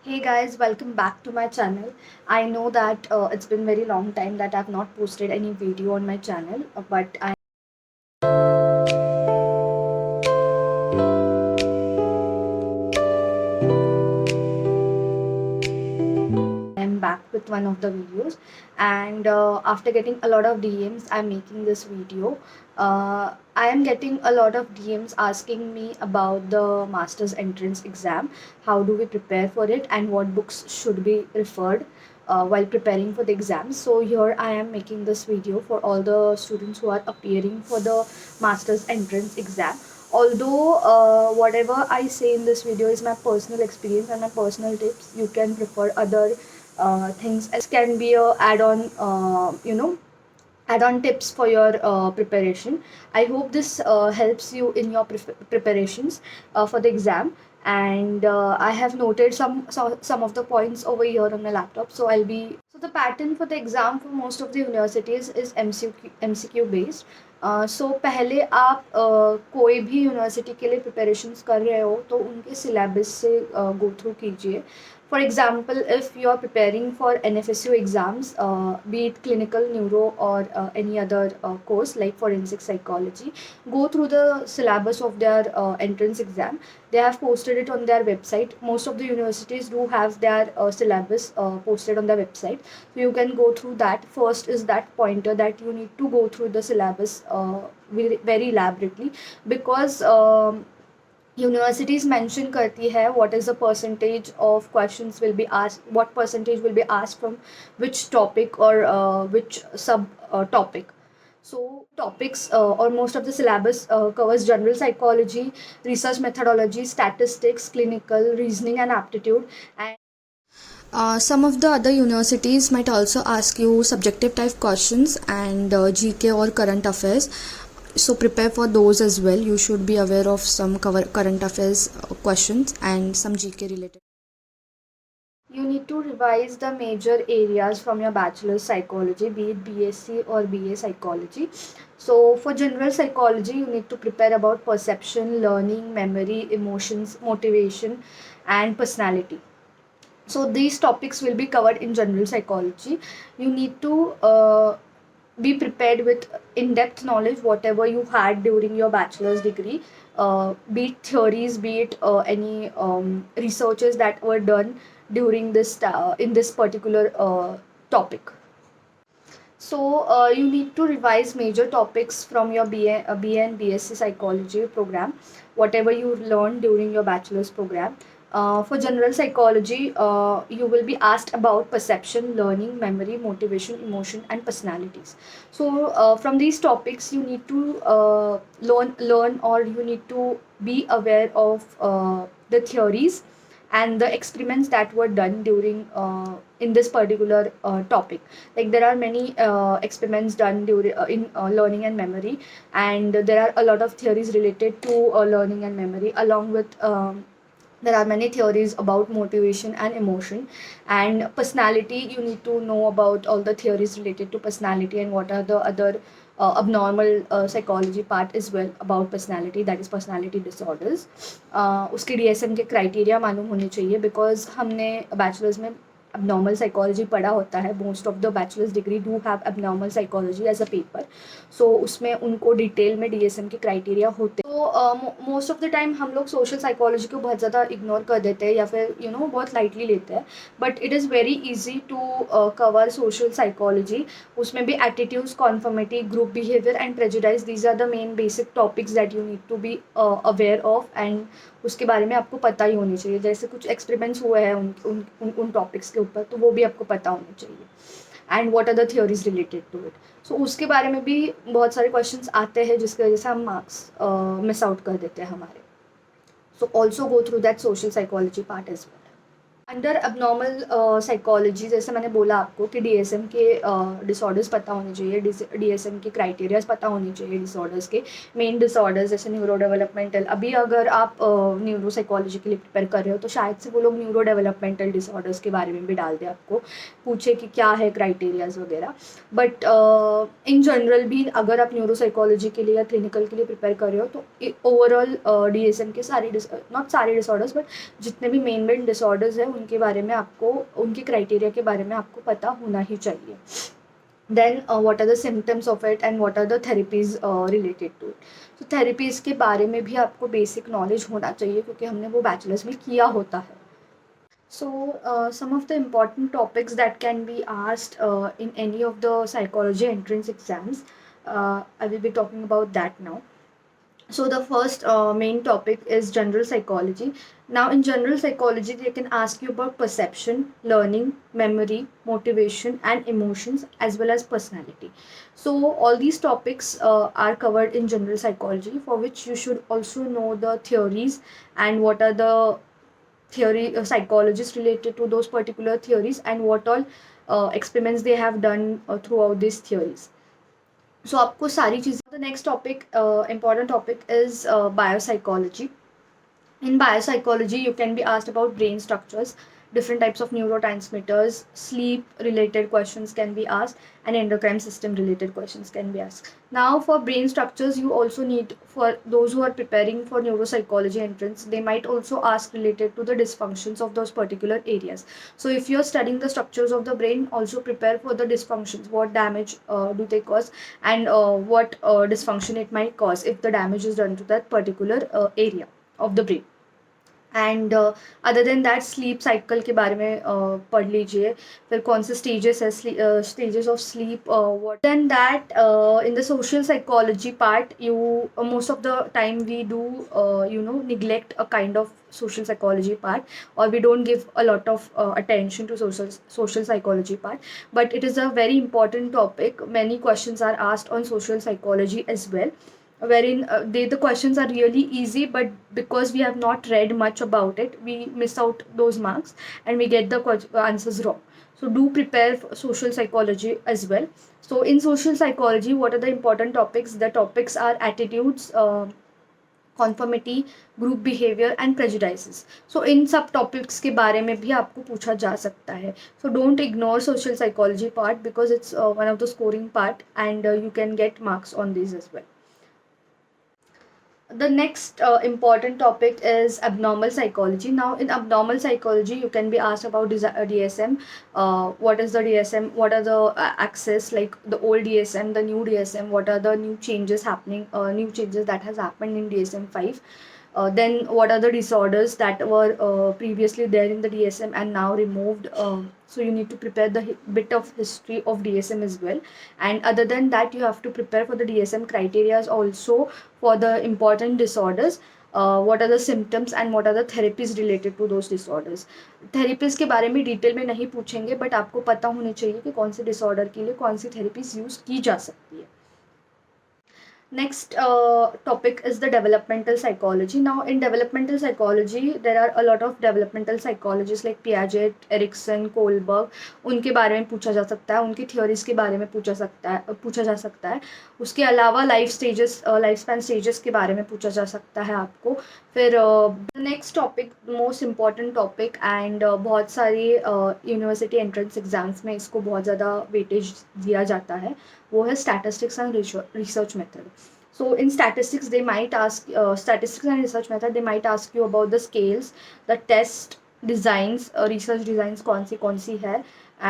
Hey guys, welcome back to my channel. I know that it's been very long time that I've not posted any video on my channel, but I'm back with one of the videos. And after getting a lot of DMs, I'm making this video. I am getting a lot of DMs asking me about the master's entrance exam. How do we prepare for it, and what books should be referred while preparing for the exam. So here I am making this video for all the students who are appearing for the master's entrance exam. Although whatever I say in this video is my personal experience and my personal tips, you can prefer other things as can be a add-on, add-on tips for your preparation. I hope this helps you in your preparations for the exam. And I have noted some of the points over here on my laptop. So the pattern for the exam for most of the universities is MCQ based. सो पहले आप कोई भी university के लिए preparations कर रहे हो तो उनके सिलेबस से गो थ्रू कीजिए. For example, if you are preparing for NFSU exams, be it clinical neuro or any other course like forensic psychology, go through the syllabus of their entrance exam. They have posted it on their website. Most of the universities do have their syllabus posted on their website. So you can go through that. First is that pointer that you need to go through the syllabus very elaborately, because universities mention करती है what is the percentage of questions will be asked, what percentage will be asked from which topic or which sub topic. So topics or most of the syllabus covers general psychology, research methodology, statistics, clinical, reasoning and aptitude. And some of the other universities might also ask you subjective type questions and GK or current affairs. So prepare for those as well. You should be aware of some current affairs questions and some GK related. You need to revise the major areas from your bachelor's psychology, be it BSc or BA psychology. So for general psychology, you need to prepare about perception, learning, memory, emotions, motivation, and personality. So these topics will be covered in general psychology. You need to be prepared with in-depth knowledge whatever you had during your bachelor's degree, be it theories, be it any researches that were done during this in this particular topic. So you need to revise major topics from your BA and BSc psychology program, whatever you learned during your bachelor's program. For general psychology, you will be asked about perception, learning, memory, motivation, emotion, and personalities. So from these topics, you need to learn, or you need to be aware of the theories and the experiments that were done during in this particular topic. Like there are many experiments done during in learning and memory, and there are a lot of theories related to learning and memory, along with there are many theories about motivation and emotion and personality. You need to know about all the theories related to personality and what are the other abnormal psychology part as well about personality, that is personality disorders. उसके DSM के criteria मालूम होने चाहिए, because हमने bachelors में abnormal psychology पढ़ा होता है. Most of the bachelors degree do have abnormal psychology as a paper. So उसमें उनको डिटेल में DSM के क्राइटेरिया होते. तो मोस्ट ऑफ द टाइम हम लोग सोशल साइकोलॉजी को बहुत ज़्यादा इग्नोर कर देते हैं या फिर बहुत लाइटली लेते हैं. But it is very easy to cover social psychology. उसमें भी attitudes, conformity, group behaviour and prejudice, these are the main basic topics that you need to be aware of, and उसके बारे में आपको पता ही होनी चाहिए. जैसे कुछ एक्सपेरिमेंट्स हुए हैं उन टॉपिक्स के ऊपर, तो वो भी आपको पता होने चाहिए. And what are the theories related to it. So उसके बारे में भी बहुत सारे क्वेश्चंस आते हैं जिसकी वजह से हम मार्क्स मिस आउट कर देते हैं हमारे. So also go through that social psychology part as well. Under abnormal psychology, जैसे मैंने बोला आपको कि DSM के डिसऑर्डर्स पता होने चाहिए, DSM के क्राइटेरियाज पता होने चाहिए डिसऑर्डर्स के. मेन डिसऑर्डर्स जैसे न्यूरो डेवलपमेंटल, अभी अगर आप न्यूरो साइकोलॉजी के लिए प्रिपेयर कर रहे हो तो शायद से वो लोग न्यूरो डेवलपमेंटल डिसऑर्डर्स के बारे में भी डाल दे, आपको पूछे कि क्या है क्राइटेरियाज वगैरह. बट इन जनरल भी अगर आप न्यूरो साइकोलॉजी के लिए या क्लिनिकल के लिए प्रिपेयर कर रहे हो तो ओवरऑल DSM के सारे नॉट सारे डिसऑर्डर्स बट जितने भी मेन डिसऑर्डर्स हैं उनके बारे में आपको, उनके क्राइटेरिया के बारे में आपको पता होना ही चाहिए. Then what are the symptoms of it and what are the therapies related to it. So therapies के बारे में भी आपको basic knowledge होना चाहिए क्योंकि हमने वो bachelor's में किया होता है. So some of the important topics that can be asked in any of the psychology entrance exams, I will be talking about that now. So the first main topic is general psychology. Now in general psychology, they can ask you about perception, learning, memory, motivation and emotions as well as personality. So all these topics are covered in general psychology, for which you should also know the theories and what are the theory psychologists related to those particular theories and what all experiments they have done throughout these theories. So आपको सारी चीज़ें. The next topic, important topic is biopsychology. In biopsychology, you can be asked about brain structures, different types of neurotransmitters, sleep related questions can be asked, and endocrine system related questions can be asked. Now for brain structures, you also need, for those who are preparing for neuropsychology entrance, they might also ask related to the dysfunctions of those particular areas. So if you're studying the structures of the brain, also prepare for the dysfunctions, what damage do they cause, and what dysfunction it might cause if the damage is done to that particular area of the brain. And other than that sleep cycle के बारे में पढ़ लीजिए. फिर कौन से stages है, stages of sleep, what then that. In the social psychology part, you most of the time we do neglect a kind of social psychology part, or we don't give a lot of attention to social psychology part, but it is a very important topic. Many questions are asked on social psychology as well, wherein the questions are really easy, but because we have not read much about it, we miss out those marks and we get the answers wrong. So do prepare for social psychology as well. So in social psychology, what are the important topics? The topics are attitudes, conformity, group behavior and prejudices. So इन सब topics के बारे में भी आपको पूछा जा सकता है. So don't ignore social psychology part because it's one of the scoring part, and you can get marks on these as well. The next important topic is abnormal psychology. Now in abnormal psychology, you can be asked about DSM. What is the DSM? What are the axes, like the old DSM, the new DSM? What are the new changes happening, new changes that has happened in DSM-5? Then what are the disorders that were previously there in the DSM and now removed? So you need to prepare the bit of history of DSM as well. And other than that, you have to prepare for the DSM criteria also for the important disorders. What are the symptoms and what are the therapies related to those disorders. Therapies के बारे में detail में नहीं पूछेंगे, but आपको पता होनी चाहिए कि कौन से डिसऑर्डर के लिए कौन सी थेरेपीज यूज़ की जा सकती है. Next topic is the developmental psychology. Now in developmental psychology, there are a lot of developmental psychologists like Piaget, Erikson, Kohlberg. उनके बारे में पूछा जा सकता है, उनकी theories के बारे में पूछा जा सकता है. उसके अलावा लाइफ स्पैन स्टेजेस के बारे में पूछा जा सकता है आपको. फिर next topic, most important topic, and बहुत सारी यूनिवर्सिटी एंट्रेंस एग्जाम्स में इसको बहुत ज़्यादा वेटेज दिया जाता है, वो है statistics and research method. So in statistics they might ask statistics and research method, they might ask you about the scales, the test designs, research designs कौन सी है,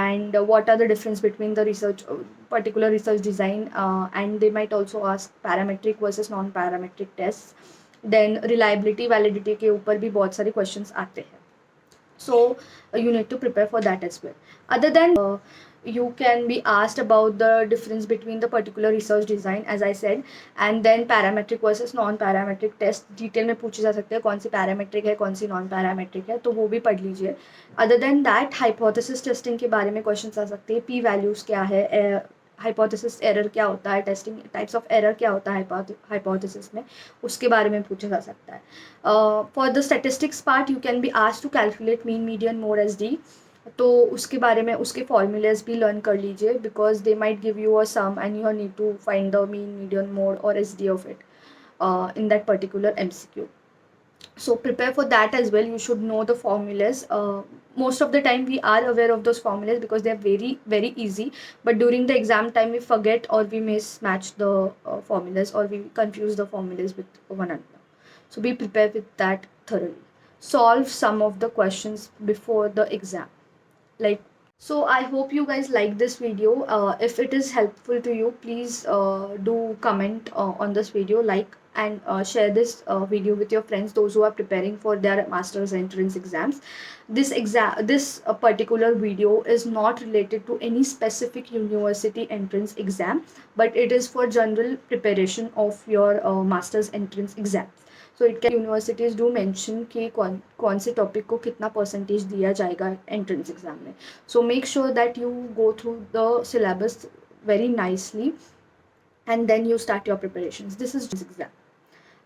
and what are the difference between the research particular research design, and they might also ask parametric versus non parametric tests. Then reliability, validity के ऊपर भी बहुत सारे questions आते हैं. So you need to prepare for that as well. Other than you can be asked about the difference between the particular research design, as I said, and then parametric versus non parametric test. Detail में पूछे जा सकते हैं कौन सी parametric है, कौन सी non parametric है, तो वो भी पढ़ लीजिए. Other than that, hypothesis testing के बारे में questions आ सकते हैं. p values क्या है, हाइपोथेसिस एरर क्या होता है, टेस्टिंग टाइप्स ऑफ एरर क्या होता है हाइपोथेसिस में, उसके बारे में पूछा जा सकता है. For the statistics part, you can be asked to calculate mean, median, mode, SD. तो उसके बारे में उसके फॉर्मूलेज भी लर्न कर लीजिए, because they might give you a sum and you need to find the mean, median, mode और SD of it in that particular MCQ. So prepare for that as well. You should know the formulas. Most of the time we are aware of those formulas because they are very very easy, but during the exam time we forget or we mismatch the formulas, or we confuse the formulas with one another. So be prepared with that thoroughly. solve some of the questions before the exam. Like, so I hope you guys like this video. If it is helpful to you, please do comment on this video, like, and share this video with your friends, those who are preparing for their master's entrance exams. This particular video is not related to any specific university entrance exam, but it is for general preparation of your master's entrance exam. So it can universities do mention कि कौन से topic को कितना percentage दिया जाएगा entrance exam में. So make sure that you go through the syllabus very nicely and then you start your preparations. This is exam.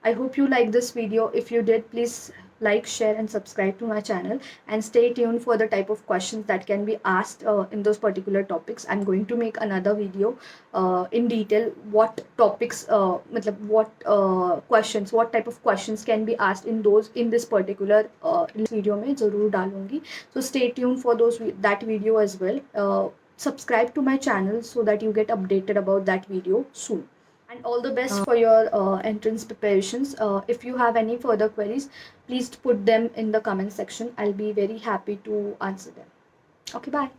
I hope you like this video. If you did, please like, share and subscribe to my channel, and stay tuned for the type of questions that can be asked in those particular topics. I'm going to make another video in detail what topics what type of questions can be asked in this particular video में ज़रूर डालूंगी. So stay tuned for that video as well. Subscribe to my channel so that you get updated about that video soon. And all the best for your entrance preparations. If you have any further queries, please put them in the comment section. I'll be very happy to answer them. Okay, bye.